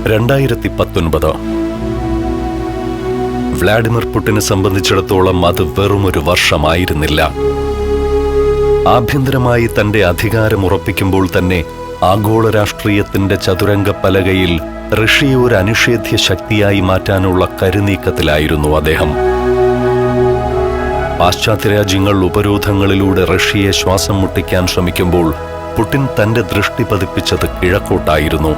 2019 Vladimir പുടിനെ സംബന്ധിച്ചിടത്തോളം അത് വെറുമൊരു വർഷമായിരുന്നില്ല. ആഭ്യന്തരമായി തന്റെ അധികാരം ഉറപ്പിക്കുമ്പോൾ തന്നെ ആഗോള രാഷ്ട്രീയത്തിന്റെ ചതുരംഗ പലകയിൽ റഷ്യയെ ഒരു അനിഷേധ്യ ശക്തിയായി മാറ്റാനുള്ള കരുനീക്കത്തിലായിരുന്നു അദ്ദേഹം. പാശ്ചാത്യ രാജ്യങ്ങൾ ഉപരോധങ്ങളിലൂടെ റഷ്യയെ ശ്വാസം മുട്ടിക്കാൻ ശ്രമിക്കുമ്പോൾ പുടിൻ തന്റെ ദൃഷ്ടി പതിപ്പിച്ചത് കിഴക്കോട്ടായിരുന്നു.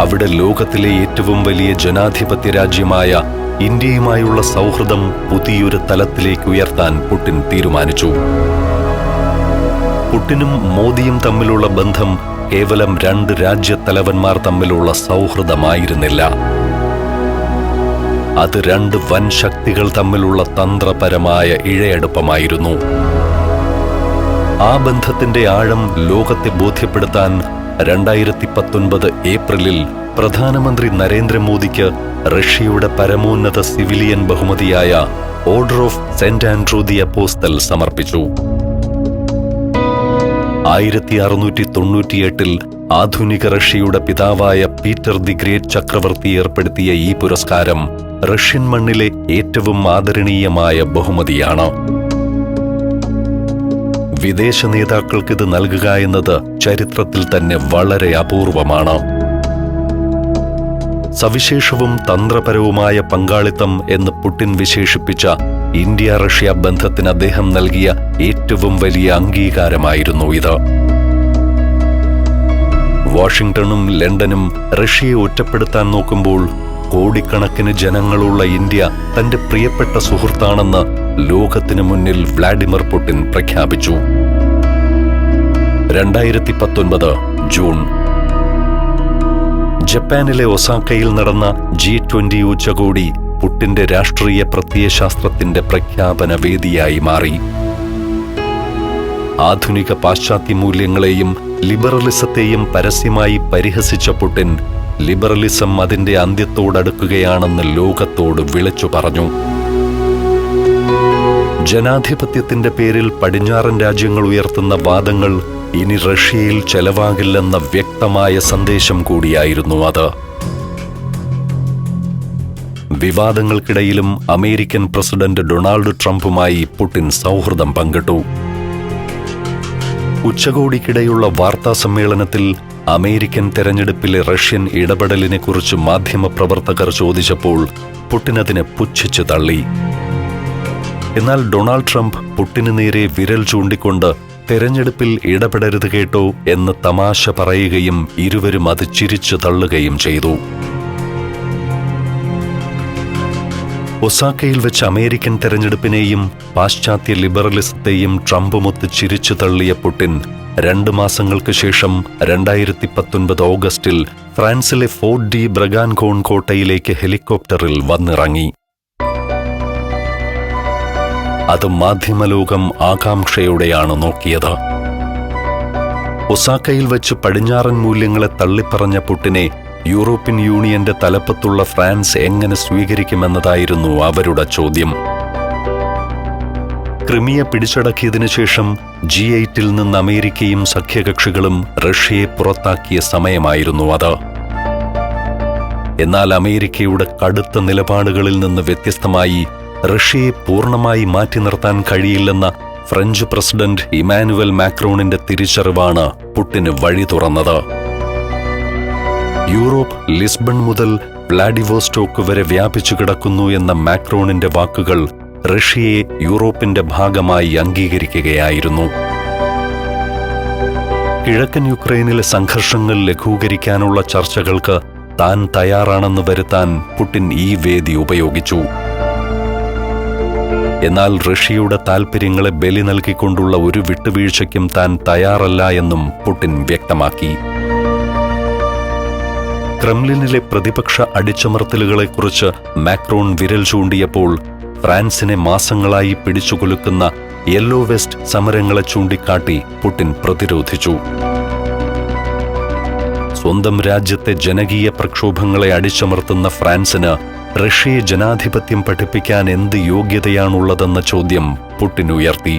അവിടെ ലോകത്തിലെ ഏറ്റവും വലിയ ജനാധിപത്യ രാജ്യമായ ഇന്ത്യയുമായുള്ള സൗഹൃദം പുതിയൊരു തലത്തിലേക്ക് ഉയർത്താൻ പുടിൻ തീരുമാനിച്ചു. പുടിനും മോദിയും തമ്മിലുള്ള ബന്ധം കേവലം രണ്ട് രാജ്യത്തലവന്മാർ തമ്മിലുള്ള സൗഹൃദമായിരുന്നില്ല. അത് രണ്ട് വൻ ശക്തികൾ തമ്മിലുള്ള തന്ത്രപരമായ ഇഴയടുപ്പമായിരുന്നു. ആ ബന്ധത്തിന്റെ ആഴം ലോകത്തെ ബോധ്യപ്പെടുത്താൻ 2019 ഏപ്രിലിൽ പ്രധാനമന്ത്രി നരേന്ദ്രമോദിക്ക് റഷ്യയുടെ പരമോന്നത സിവിലിയൻ ബഹുമതിയായ order of saint Andrew the അപ്പോസ്തൽ സമർപ്പിച്ചു. 1698 ആധുനിക റഷ്യയുടെ പിതാവായ പീറ്റർ ദി ഗ്രേറ്റ് ചക്രവർത്തി ഏർപ്പെടുത്തിയ ഈ പുരസ്കാരം റഷ്യൻ മണ്ണിലെ ഏറ്റവും ആദരണീയമായ ബഹുമതിയാണ്. വിദേശ നേതാക്കൾക്കിത് നൽകുക എന്നത് ചരിത്രത്തിൽ തന്നെ വളരെ അപൂർവമാണ്. സവിശേഷവും തന്ത്രപരവുമായ പങ്കാളിത്തം എന്ന് പുടിൻ വിശേഷിപ്പിച്ച ഇന്ത്യ റഷ്യ ബന്ധത്തിന് അദ്ദേഹം നൽകിയ ഏറ്റവും വലിയ അംഗീകാരമായിരുന്നു ഇത്. വാഷിംഗ്ടണും ലണ്ടനും റഷ്യയെ ഒറ്റപ്പെടുത്താൻ നോക്കുമ്പോൾ കോടിക്കണക്കിന് ജനങ്ങളുള്ള ഇന്ത്യ തന്റെ പ്രിയപ്പെട്ട സുഹൃത്താണെന്ന് ലോകത്തിനു മുന്നിൽ വ്ളാഡിമിർ പുടിൻ പ്രഖ്യാപിച്ചു. 2019 ജൂൺ ജപ്പാനിലെ ഒസാക്കയിൽ നടന്ന G20 ഉച്ചകോടി പുടിന്റെ രാഷ്ട്രീയ പ്രത്യയശാസ്ത്രത്തിന്റെ പ്രഖ്യാപന വേദിയായി മാറി. ആധുനിക പാശ്ചാത്യ മൂല്യങ്ങളെയും ലിബറലിസത്തെയും പരസ്യമായി പരിഹസിച്ച പുടിൻ ലിബറലിസം അതിന്റെ അന്ത്യത്തോടടുക്കുകയാണെന്ന് ലോകത്തോട് വിളിച്ചു പറഞ്ഞു. ജനാധിപത്യത്തിന്റെ പേരിൽ പടിഞ്ഞാറൻ രാജ്യങ്ങൾ ഉയർത്തുന്ന വാദങ്ങൾ ഇനി റഷ്യയിൽ ചെലവാകില്ലെന്ന വ്യക്തമായ സന്ദേശം കൂടിയായിരുന്നു അത്. വിവാദങ്ങൾക്കിടയിലും അമേരിക്കൻ പ്രസിഡന്റ് ഡൊണാൾഡ് ട്രംപുമായി പുടിൻ സൗഹൃദം പങ്കിട്ടു. ഉച്ചകോടിക്കിടെയുള്ള വാർത്താ സമ്മേളനത്തിൽ അമേരിക്കൻ തെരഞ്ഞെടുപ്പിലെ റഷ്യൻ ഇടപെടലിനെക്കുറിച്ച് മാധ്യമപ്രവർത്തകർ ചോദിച്ചപ്പോൾ പുടിൻ അതിനെ പുച്ഛിച്ചു തള്ളി. എന്നാൽ ഡൊണാൾഡ് ട്രംപ് പുടിന് നേരെ വിരൽ ചൂണ്ടിക്കൊണ്ട് തെരഞ്ഞെടുപ്പിൽ ഇടപെടരുത് കേട്ടോ എന്ന് തമാശ പറയുകയും ഇരുവരും അത് ചിരിച്ചു തള്ളുകയും ചെയ്തു. ഒസാക്കയിൽ വെച്ച് അമേരിക്കൻ തെരഞ്ഞെടുപ്പിനെയും പാശ്ചാത്യ ലിബറലിസത്തെയും ട്രംപുമൊത്ത് ചിരിച്ചു തള്ളിയ പുടിൻ 2 മാസങ്ങൾക്ക് ശേഷം 2019 ഓഗസ്റ്റിൽ ഫ്രാൻസിലെ ഫോർട്ട് ഡി ബ്രഗാൻകോൺ കോട്ടയിലേക്ക് ഹെലികോപ്റ്ററിൽ വന്നിറങ്ങി. അത് മാധ്യമലോകം ആകാംക്ഷയോടെയാണ് നോക്കിയത്. ഒസാക്കയിൽ വെച്ച് പടിഞ്ഞാറൻ മൂല്യങ്ങളെ തള്ളിപ്പറഞ്ഞ പുടിനെ യൂറോപ്യൻ യൂണിയന്റെ തലപ്പത്തുള്ള ഫ്രാൻസ് എങ്ങനെ സ്വീകരിക്കുമെന്നതായിരുന്നു അവരുടെ ചോദ്യം. ക്രിമിയ പിടിച്ചടക്കിയതിനു ശേഷം G8 നിന്ന് അമേരിക്കയും സഖ്യകക്ഷികളും റഷ്യയെ പുറത്താക്കിയ സമയമായിരുന്നു അത്. എന്നാൽ അമേരിക്കയുടെ കടുത്ത നിലപാടുകളിൽ നിന്ന് വ്യത്യസ്തമായി റഷ്യയെ പൂർണ്ണമായി മാറ്റി നിർത്താൻ കഴിയില്ലെന്ന ഫ്രഞ്ച് പ്രസിഡന്റ് ഇമാനുവൽ മാക്രോണിന്റെ തിരിച്ചറിവാണ് പുടിന് വഴി തുറന്നത്. യൂറോപ്പ് ലിസ്ബൺ മുതൽ വ്ളാഡിവോസ്റ്റോക്ക് വരെ വ്യാപിച്ചു കിടക്കുന്നു എന്ന മാക്രോണിന്റെ വാക്കുകൾ റഷ്യയെ യൂറോപ്പിന്റെ ഭാഗമായി അംഗീകരിക്കുകയായിരുന്നു. കിഴക്കൻ യുക്രൈനിലെ സംഘർഷങ്ങൾ ലഘൂകരിക്കാനുള്ള ചർച്ചകൾക്ക് താൻ തയ്യാറാണെന്ന് വരുത്താൻ പുടിൻ ഈ വേദി ഉപയോഗിച്ചു. എന്നാൽ റഷ്യയുടെ താൽപര്യങ്ങളെ ബലി നൽകിക്കൊണ്ടുള്ള ഒരു വിട്ടുവീഴ്ചയ്ക്കും താൻ തയ്യാറല്ല എന്നും പുടിൻ വ്യക്തമാക്കി. ക്രെംലിനിലെ പ്രതിപക്ഷ അടിച്ചമർത്തലുകളെക്കുറിച്ച് മാക്രോൺ വിരൽ ചൂണ്ടിയപ്പോൾ ഫ്രാൻസിനെ മാസങ്ങളായി പിടിച്ചുകുലുക്കുന്ന യെല്ലോ വെസ്റ്റ് സമരങ്ങളെ ചൂണ്ടിക്കാട്ടി പുടിൻ പ്രതിരോധിച്ചു. സ്വന്തം രാജ്യത്തെ ജനകീയ പ്രക്ഷോഭങ്ങളെ അടിച്ചമർത്തുന്ന ഫ്രാൻസിന് റഷ്യയെ ജനാധിപത്യം പഠിപ്പിക്കാൻ എന്ത് യോഗ്യതയാണുള്ളതെന്ന ചോദ്യം പുടിൻ ഉയർത്തി.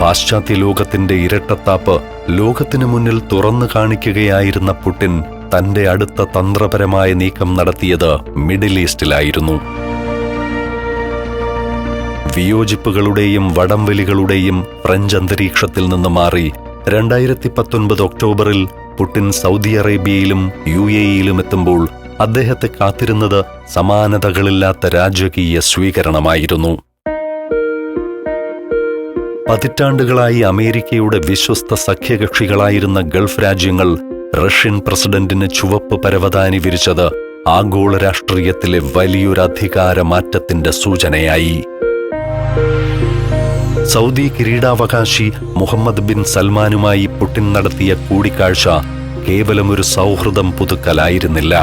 പാശ്ചാത്യ ലോകത്തിന്റെ ഇരട്ടത്താപ്പ് ലോകത്തിനു മുന്നിൽ തുറന്നു കാണിക്കുകയായിരുന്ന പുടിൻ തന്റെ അടുത്ത തന്ത്രപരമായ നീക്കം നടത്തിയത് മിഡിൽ ഈസ്റ്റിലായിരുന്നു. വിയോജിപ്പുകളുടെയും വടംവലികളുടെയും ഫ്രഞ്ച് അന്തരീക്ഷത്തിൽ നിന്ന് മാറി 2019 ഒക്ടോബറിൽ പുടിൻ സൗദി അറേബ്യയിലും UAEയിലും എത്തുമ്പോൾ അദ്ദേഹത്തെ കാത്തിരുന്നത് സമാനതകളില്ലാത്ത രാജകീയ സ്വീകരണമായിരുന്നു. പതിറ്റാണ്ടുകളായി അമേരിക്കയുടെ വിശ്വസ്ത സഖ്യകക്ഷികളായിരുന്ന ഗൾഫ് രാജ്യങ്ങൾ റഷ്യൻ പ്രസിഡന്റിന് ചുവപ്പ് പരവതാനി വിരിച്ചത് ആഗോള രാഷ്ട്രീയത്തിലെ വലിയൊരു അധികാര മാറ്റത്തിന്റെ സൂചനയായി. സൗദി കിരീടാവകാശി മുഹമ്മദ് ബിൻ സൽമാനുമായി പുടിൻ നടത്തിയ കൂടിക്കാഴ്ച കേവലം ഒരു സൗഹൃദം പുതുക്കലായിരുന്നില്ല.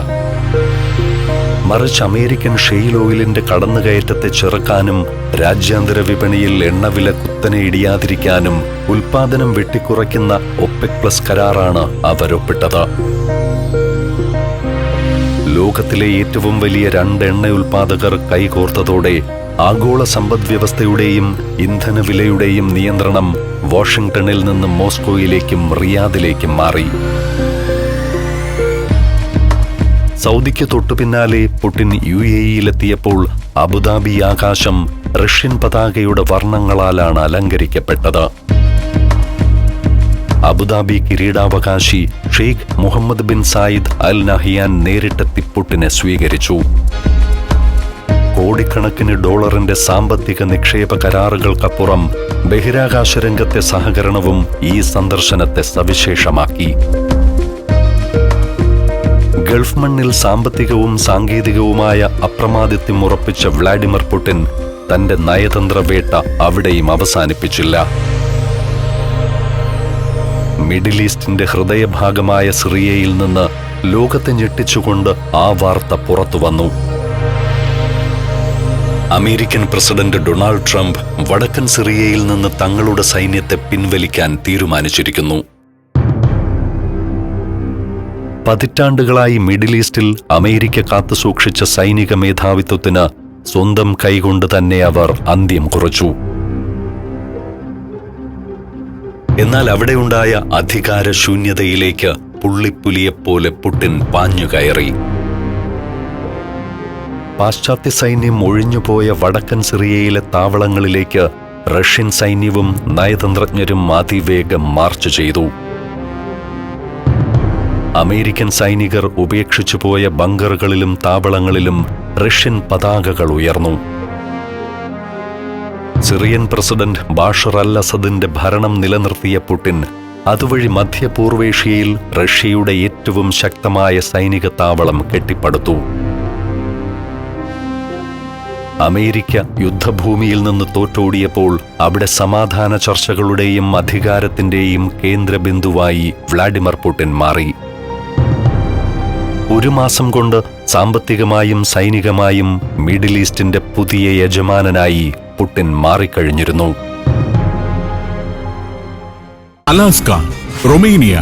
മറിച്ച് അമേരിക്കൻ ഷെയിൽ ഓയിലിന്റെ കടന്നുകയറ്റത്തെ ചെറുക്കാനും രാജ്യാന്തര വിപണിയിൽ എണ്ണവില കുത്തനെ ഇടിയാതിരിക്കാനും ഉൽപാദനം വെട്ടിക്കുറയ്ക്കുന്ന OPEC+ കരാറാണ് അവരൊപ്പിട്ടത്. ലോകത്തിലെ ഏറ്റവും വലിയ 2 എണ്ണ ഉൽപാദകർ കൈകോർത്തതോടെ ആഗോള സമ്പദ്വ്യവസ്ഥയുടെയും ഇന്ധനവിലയുടെയും നിയന്ത്രണം വാഷിംഗ്ടണിൽ നിന്ന് മോസ്കോയിലേക്കും റിയാദിലേക്കും മാറി. സൗദിക്ക് തൊട്ടുപിന്നാലെ പുടിൻ UAEയിലെത്തിയപ്പോൾ അബുദാബി ആകാശം റഷ്യൻ പതാകയുടെ വർണ്ണങ്ങളാലാണ് അലങ്കരിക്കപ്പെട്ടത്. അബുദാബി കിരീടാവകാശി Sheikh Mohammed bin Zayed Al Nahyan നേരിട്ടെത്തി പുടിനെ സ്വീകരിച്ചു. കോടിക്കണക്കിന് ഡോളറിന്റെ സാമ്പത്തിക നിക്ഷേപ കരാറുകൾക്കപ്പുറം ബഹിരാകാശ രംഗത്തെ സഹകരണവും ഈ സന്ദർശനത്തെ സവിശേഷമാക്കി. ഗൾഫ് മണ്ണിൽ സാമ്പത്തികവും സാങ്കേതികവുമായ അപ്രമാദിത്യം ഉറപ്പിച്ച വ്ളാഡിമിർ പുടിൻ തന്റെ നയതന്ത്ര വേട്ട അവിടെയും അവസാനിപ്പിച്ചില്ല. മിഡിൽ ഈസ്റ്റിന്റെ ഹൃദയഭാഗമായ സിറിയയിൽ നിന്ന് ലോകത്തെ ഞെട്ടിച്ചുകൊണ്ട് ആ വാർത്ത പുറത്തുവന്നു. അമേരിക്കൻ പ്രസിഡന്റ് ഡൊണാൾഡ് ട്രംപ് വടക്കൻ സിറിയയിൽ നിന്ന് തങ്ങളുടെ സൈന്യത്തെ പിൻവലിക്കാൻ തീരുമാനിച്ചിരിക്കുന്നു. പതിറ്റാണ്ടുകളായി മിഡിൽ ഈസ്റ്റിൽ അമേരിക്ക കാത്തുസൂക്ഷിച്ച സൈനിക മേധാവിത്വത്തിന് സ്വന്തം കൈകൊണ്ട് തന്നെ അവർ അന്ത്യം കുറിച്ചു. എന്നാൽ അവിടെയുണ്ടായ അധികാരശൂന്യതയിലേക്ക് പുള്ളിപ്പുലിയെപ്പോലെ പുടിൻ പാഞ്ഞുകയറി. പാശ്ചാത്യ സൈന്യം ഒഴിഞ്ഞുപോയ വടക്കൻ സിറിയയിലെ താവളങ്ങളിലേക്ക് റഷ്യൻ സൈന്യവും നയതന്ത്രജ്ഞരും അതിവേഗം മാർച്ച് ചെയ്തു. അമേരിക്കൻ സൈനികർ ഉപേക്ഷിച്ചുപോയ ബങ്കറുകളിലും താവളങ്ങളിലും റഷ്യൻ പതാകകൾ ഉയർന്നു. സിറിയൻ പ്രസിഡന്റ് ബാഷർ അൽ അസദിന്റെ ഭരണം നിലനിർത്തിയ പുടിൻ അതുവഴി മധ്യപൂർവേഷ്യയിൽ റഷ്യയുടെ ഏറ്റവും ശക്തമായ സൈനിക താവളം കെട്ടിപ്പടുത്തു. അമേരിക്ക യുദ്ധഭൂമിയിൽ നിന്ന് തോറ്റോടിയപ്പോൾ അവിടെ സമാധാന ചർച്ചകളുടെയും അധികാരത്തിന്റെയും കേന്ദ്രബിന്ദുവായി വ്ളാഡിമിർ പുടിൻ മാറി. 1 മാസം കൊണ്ട് സാമ്പത്തികമായും സൈനികമായും മിഡിൽ ഈസ്റ്റിന്റെ പുതിയ യജമാനനായി പുടിൻ മാറിക്കഴിഞ്ഞിരുന്നു. Alaska, Romania,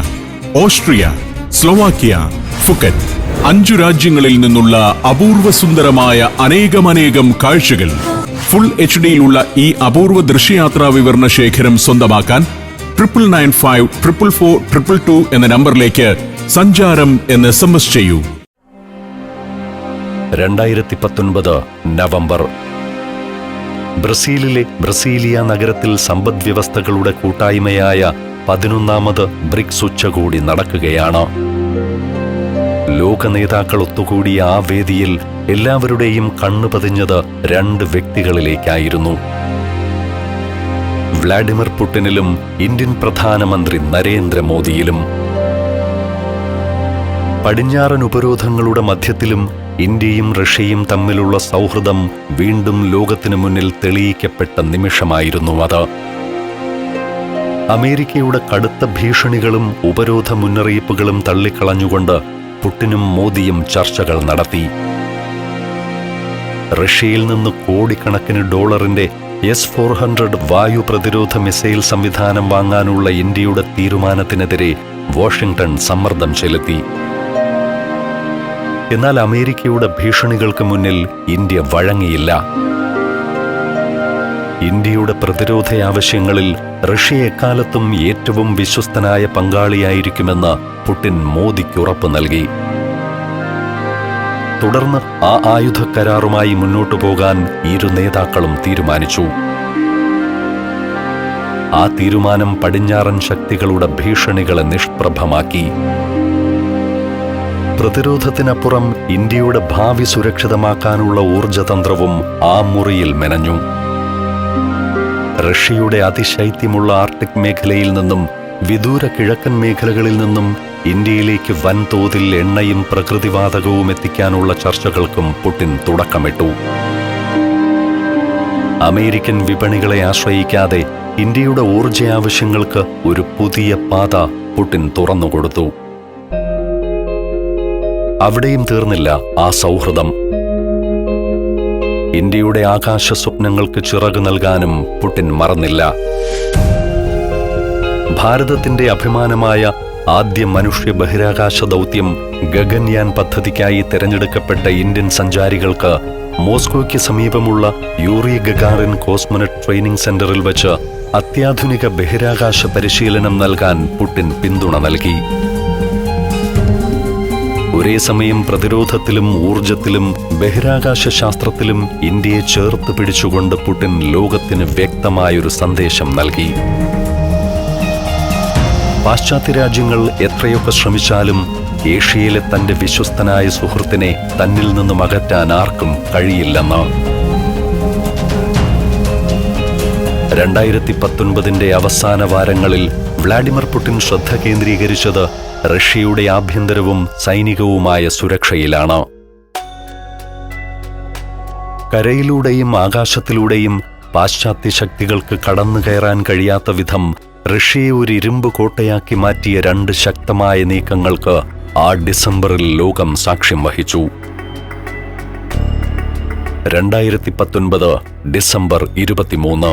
Austria, Slovakia, Phuket 5 രാജ്യങ്ങളിൽ നിന്നുള്ള അപൂർവ സുന്ദരമായ അനേകം കാഴ്ചകൾ ഫുൾ HDയിലുള്ള ഈ അപൂർവ ദൃശ്യയാത്രാ വിവരണ ശേഖരം സ്വന്തമാക്കാൻ 99544422 എന്ന നമ്പറിലേക്ക് സഞ്ചാരം എന്ന് SMS ചെയ്യൂ. 2019 നവംബർ. ബ്രസീലിലെ ബ്രസീലിയ നഗരത്തിൽ സമ്പദ്വ്യവസ്ഥകളുടെ കൂട്ടായ്മയായ 11ാമത് ബ്രിക്സ് ഉച്ചകോടി നടക്കുകയാണ്. ലോക നേതാക്കൾ ഒത്തുകൂടിയ ആ വേദിയിൽ എല്ലാവരുടെയും കണ്ണു പതിഞ്ഞത് 2 വ്യക്തികളിലേക്കായിരുന്നു. വ്ളാഡിമിർ പുടിനിലും ഇന്ത്യൻ പ്രധാനമന്ത്രി നരേന്ദ്രമോദിയിലും. പടിഞ്ഞാറൻ ഉപരോധങ്ങളുടെ മധ്യത്തിലും ഇന്ത്യയും റഷ്യയും തമ്മിലുള്ള സൗഹൃദം വീണ്ടും ലോകത്തിനു മുന്നിൽ തെളിയിക്കപ്പെട്ട നിമിഷമായിരുന്നു അത്. അമേരിക്കയുടെ കടുത്ത ഭീഷണികളും ഉപരോധ മുന്നറിയിപ്പുകളും തള്ളിക്കളഞ്ഞുകൊണ്ട് പുടിനും മോദിയും ചർച്ചകൾ നടത്തി. റഷ്യയിൽ നിന്ന് കോടിക്കണക്കിന് ഡോളറിന്റെ S-400 വായു പ്രതിരോധ മിസൈൽ സംവിധാനം വാങ്ങാനുള്ള ഇന്ത്യയുടെ തീരുമാനത്തിനെതിരെ വാഷിംഗ്ടൺ സമ്മർദ്ദം ചെലുത്തി. എന്നാൽ അമേരിക്കയുടെ ഭീഷണികൾക്ക് മുന്നിൽ ഇന്ത്യ വഴങ്ങിയില്ല. ഇന്ത്യയുടെ പ്രതിരോധ ആവശ്യങ്ങളിൽ റഷ്യ എക്കാലത്തും ഏറ്റവും വിശ്വസ്തനായ പങ്കാളിയായിരിക്കുമെന്ന് പുടിൻ മോദിക്ക് ഉറപ്പ് നൽകി. തുടർന്ന് ആ ആയുധ കരാറുമായി മുന്നോട്ടു പോകാൻ ഇരു നേതാക്കളും തീരുമാനിച്ചു. ആ തീരുമാനം പടിഞ്ഞാറൻ ശക്തികളുടെ ഭീഷണികളെ നിഷ്പ്രഭമാക്കി. പ്രതിരോധത്തിനപ്പുറം ഇന്ത്യയുടെ ഭാവി സുരക്ഷിതമാക്കാനുള്ള ഊർജതന്ത്രവും ആ മുറിയിൽ മെനഞ്ഞു. റഷ്യയുടെ അതിശൈത്യമുള്ള ആർട്ടിക് മേഖലയിൽ നിന്നും വിദൂര കിഴക്കൻ മേഖലകളിൽ നിന്നും ഇന്ത്യയിലേക്ക് വൻതോതിൽ എണ്ണയും പ്രകൃതിവാതകവും എത്തിക്കാനുള്ള ചർച്ചകൾക്കും പുടിൻ തുടക്കമിട്ടു. അമേരിക്കൻ വിപണികളെ ആശ്രയിക്കാതെ ഇന്ത്യയുടെ ഊർജ ആവശ്യങ്ങൾക്ക് ഒരു പുതിയ പാത പുടിൻ തുറന്നുകൊടുത്തു. അവിടെയും തീർന്നില്ല ആ സൗഹൃദം. ഇന്ത്യയുടെ ആകാശ സ്വപ്നങ്ങൾക്ക് ചിറക് നൽകാനും പുടിൻ മറന്നില്ല. ഭാരതത്തിന്റെ അഭിമാനമായ ആദ്യ മനുഷ്യ ബഹിരാകാശ ദൗത്യം ഗഗൻയാൻ പദ്ധതിക്കായി തിരഞ്ഞെടുക്കപ്പെട്ട ഇന്ത്യൻ സഞ്ചാരികൾക്ക് മോസ്കോയ്ക്ക് സമീപമുള്ള യൂറി ഗഗാറിൻ കോസ്മോനറ്റ് ട്രെയിനിംഗ് സെന്ററിൽ വച്ച് അത്യാധുനിക ബഹിരാകാശ പരിശീലനം നൽകാൻ പുടിൻ പിന്തുണ നൽകി. ഒരേ സമയം പ്രതിരോധത്തിലും ഊർജത്തിലും ബഹിരാകാശ ശാസ്ത്രത്തിലും ഇന്ത്യയെ ചേർത്ത് പിടിച്ചുകൊണ്ട് പുടിൻ ലോകത്തിന് വ്യക്തമായൊരു സന്ദേശം നൽകി. പാശ്ചാത്യ രാജ്യങ്ങൾ എത്രയൊക്കെ ശ്രമിച്ചാലും ഏഷ്യയിലെ തന്റെ വിശ്വസ്തനായ സുഹൃത്തിനെ തന്നിൽ നിന്നും അകറ്റാൻ ആർക്കും കഴിയില്ലെന്ന്. 2019 അവസാന വാരങ്ങളിൽ വ്ളാഡിമിർ പുടിൻ ശ്രദ്ധ കേന്ദ്രീകരിച്ചത് റഷ്യയുടെ ആഭ്യന്തരവും സൈനികവുമായ സുരക്ഷയിലാണ്. കരയിലൂടെയും ആകാശത്തിലൂടെയും പാശ്ചാത്യ ശക്തികൾക്ക് കടന്നു കയറാൻ കഴിയാത്ത വിധം റഷ്യയെ ഒരു ഇരുമ്പ് കോട്ടയാക്കി മാറ്റിയ 2 ശക്തമായ നീക്കങ്ങൾക്ക് ആ ഡിസംബറിൽ ലോകം സാക്ഷ്യം വഹിച്ചു. 2019 ഡിസംബർ 23.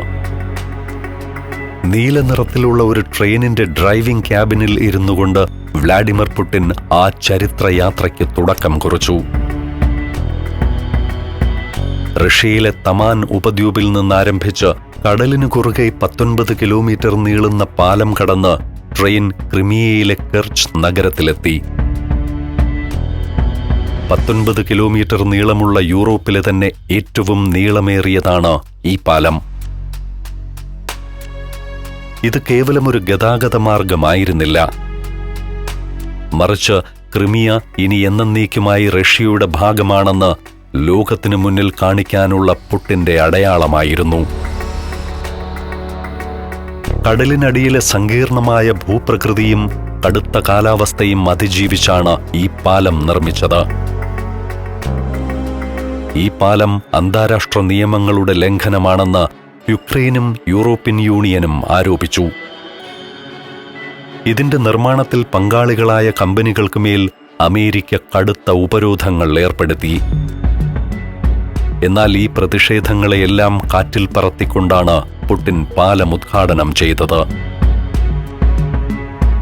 നീല നിറത്തിലുള്ള ഒരു ട്രെയിനിന്റെ ഡ്രൈവിംഗ് ക്യാബിനിൽ ഇരുന്നുകൊണ്ട് വ്ളാഡിമിർ പുടിൻ ആ ചരിത്രയാത്രയ്ക്ക് തുടക്കം കുറിച്ചു. റഷ്യയിലെ തമാൻ ഉപദ്വീപിൽ നിന്നാരംഭിച്ച് കടലിനു കുറുകെ 19 കിലോമീറ്റർ നീളുന്ന പാലം കടന്ന് ട്രെയിൻ ക്രിമിയയിലെ കെർച്ച് നഗരത്തിലെത്തി. 19 കിലോമീറ്റർ നീളമുള്ള യൂറോപ്പിലെ തന്നെ ഏറ്റവും നീളമേറിയതാണ് ഈ പാലം. ഇത് കേവലം ഒരു ഗതാഗത മാർഗമായിരുന്നില്ല, മറിച്ച് ക്രിമിയ ഇനി എന്നേക്കുമായി റഷ്യയുടെ ഭാഗമാണെന്ന് ലോകത്തിനു മുന്നിൽ കാണിക്കാനുള്ള പുടിന്റെ അടയാളമായിരുന്നു. കടലിനടിയിലെ സങ്കീർണമായ ഭൂപ്രകൃതിയും കടുത്ത കാലാവസ്ഥയും അതിജീവിച്ചാണ് ഈ പാലം നിർമ്മിച്ചത്. ഈ പാലം അന്താരാഷ്ട്ര നിയമങ്ങളുടെ ലംഘനമാണെന്ന് യുക്രൈനും യൂറോപ്യൻ യൂണിയനും ആരോപിച്ചു. ഇതിന്റെ നിർമ്മാണത്തിൽ പങ്കാളികളായ കമ്പനികൾക്ക് മേൽ അമേരിക്ക കടുത്ത ഉപരോധങ്ങൾ ഏർപ്പെടുത്തി. എന്നാൽ ഈ പ്രതിഷേധങ്ങളെയെല്ലാം കാറ്റിൽ പറത്തിക്കൊണ്ടാണ് പുടിൻ പാലം ഉദ്ഘാടനം ചെയ്തത്.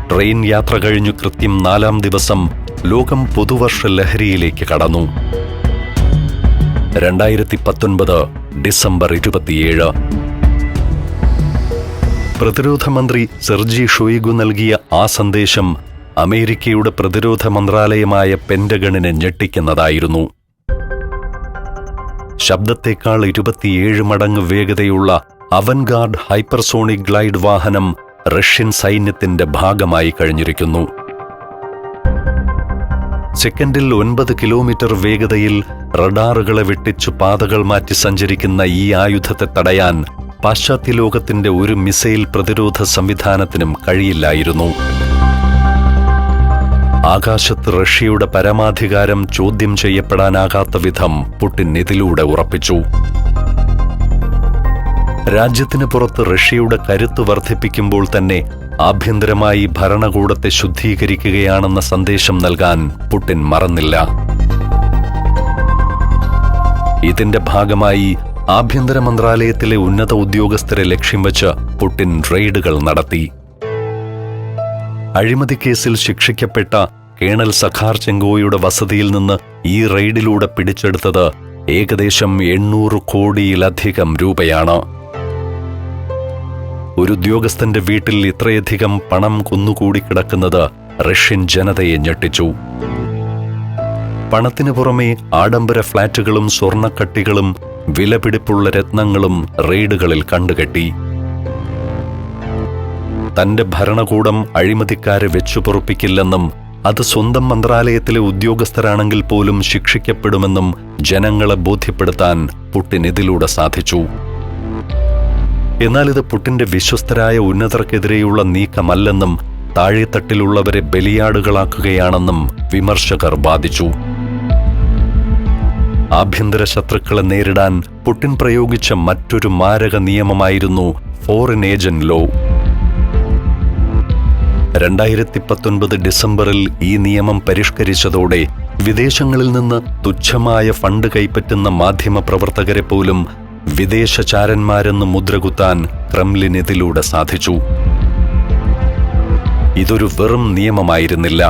ട്രെയിൻ യാത്ര കഴിഞ്ഞു കൃത്യം 4-ാം ദിവസം ലോകം പുതുവർഷ ലഹരിയിലേക്ക് കടന്നു. 2019 ഡിസംബർ 27. പ്രതിരോധ മന്ത്രി സെർജി ഷോയിഗു നൽകിയ ആ സന്ദേശം അമേരിക്കയുടെ പ്രതിരോധ മന്ത്രാലയമായ പെന്റഗണിനെ ഞെട്ടിക്കുന്നതായിരുന്നു. ശബ്ദത്തേക്കാൾ 27 മടങ്ങ് വേഗതയുള്ള അവൻഗാർഡ് ഹൈപ്പർസോണിക് ഗ്ലൈഡ് വാഹനം റഷ്യൻ സൈന്യത്തിന്റെ ഭാഗമായി കഴിഞ്ഞിരിക്കുന്നു. സെക്കൻഡിൽ 9 കിലോമീറ്റർ വേഗതയിൽ റഡാറുകളെ വെട്ടിച്ചു പാതകൾ മാറ്റി സഞ്ചരിക്കുന്ന ഈ ആയുധത്തെ തടയാൻ പാശ്ചാത്യ ലോകത്തിന്റെ ഒരു മിസൈൽ പ്രതിരോധ സംവിധാനത്തിനും കഴിയില്ലായിരുന്നു. ആകാശത്ത് റഷ്യയുടെ പരമാധികാരം ചോദ്യം ചെയ്യപ്പെടാനാകാത്ത വിധം പുടിൻ ഇതിലൂടെ ഉറപ്പിച്ചു. രാജ്യത്തിന് പുറത്ത് റഷ്യയുടെ കരുത്ത് വർദ്ധിപ്പിക്കുമ്പോൾ തന്നെ ആഭ്യന്തരമായി ഭരണകൂടത്തെ ശുദ്ധീകരിക്കുകയാണെന്ന സന്ദേശം നൽകാൻ പുടിൻ മറന്നില്ല. ഇതിന്റെ ഭാഗമായി ആഭ്യന്തര മന്ത്രാലയത്തിലെ ഉന്നത ഉദ്യോഗസ്ഥരെ ലക്ഷ്യം വെച്ച് പുടിൻ റെയ്ഡുകൾ നടത്തി. അഴിമതി കേസിൽ ശിക്ഷിക്കപ്പെട്ട കേണൽ സഖാർചെങ്കോയുടെ വസതിയിൽ നിന്ന് ഈ റെയ്ഡിലൂടെ പിടിച്ചെടുത്തത് ഏകദേശം 800 കോടിയിലധികം രൂപയാണ്. ഒരു ഉദ്യോഗസ്ഥന്റെ വീട്ടിൽ ഇത്രയധികം പണം കുന്നുകൂടിക്കിടക്കുന്നത് റഷ്യൻ ജനതയെ ഞെട്ടിച്ചു. പണത്തിനു പുറമെ ആഡംബര ഫ്ളാറ്റുകളും സ്വർണ്ണക്കട്ടികളും വിലപിടിപ്പുള്ള രത്നങ്ങളും റെയ്ഡുകളിൽ കണ്ടുകെട്ടി. തന്റെ ഭരണകൂടം അഴിമതിക്കാരെ വെച്ചുപൊറുപ്പിക്കില്ലെന്നും അത് സ്വന്തം മന്ത്രാലയത്തിലെ ഉദ്യോഗസ്ഥരാണെങ്കിൽ പോലും ശിക്ഷിക്കപ്പെടുമെന്നും ജനങ്ങളെ ബോധ്യപ്പെടുത്താൻ പുടിൻ ഇതിലൂടെ സാധിച്ചു. എന്നാൽ ഇത് പുടിന്റെ വിശ്വസ്തരായ ഉന്നതർക്കെതിരെയുള്ള നീക്കമല്ലെന്നും താഴെത്തട്ടിലുള്ളവരെ ബലിയാടുകളാക്കുകയാണെന്നും വിമർശകർ വാദിച്ചു. ആഭ്യന്തര ശത്രുക്കളെ നേരിടാൻ പുടിൻ പ്രയോഗിച്ച മറ്റൊരു മാരക നിയമമായിരുന്നു ഫോറിൻ ഏജന്റ് ലോ. 2019 ഡിസംബറിൽ ഈ നിയമം പരിഷ്കരിച്ചതോടെ വിദേശങ്ങളിൽ നിന്ന് തുച്ഛമായ ഫണ്ട് കൈപ്പറ്റുന്ന മാധ്യമപ്രവർത്തകരെ പോലും വിദേശചാരന്മാരെന്ന് മുദ്രകുത്താൻ ക്രെംലിൻ ഇതിലൂടെ സാധിച്ചു. ഇതൊരു വെറും നിയമമായിരുന്നില്ല,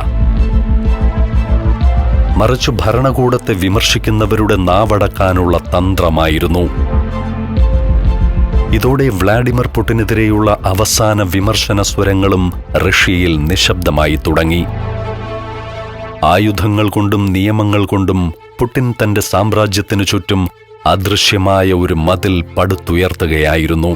മറിച്ച് ഭരണകൂടത്തെ വിമർശിക്കുന്നവരുടെ നാവടക്കാനുള്ള തന്ത്രമായിരുന്നു. ഇതോടെ വ്ളാഡിമിർ പുടിനെതിരെയുള്ള അവസാന വിമർശന സ്വരങ്ങളും റഷ്യയിൽ നിശബ്ദമായി തുടങ്ങി. ആയുധങ്ങൾ കൊണ്ടും നിയമങ്ങൾ കൊണ്ടും പുടിൻ തന്റെ സാമ്രാജ്യത്തിനു ചുറ്റും അദൃശ്യമായ ഒരു മതിൽ പടുത്തുയർത്തുകയായിരുന്നു.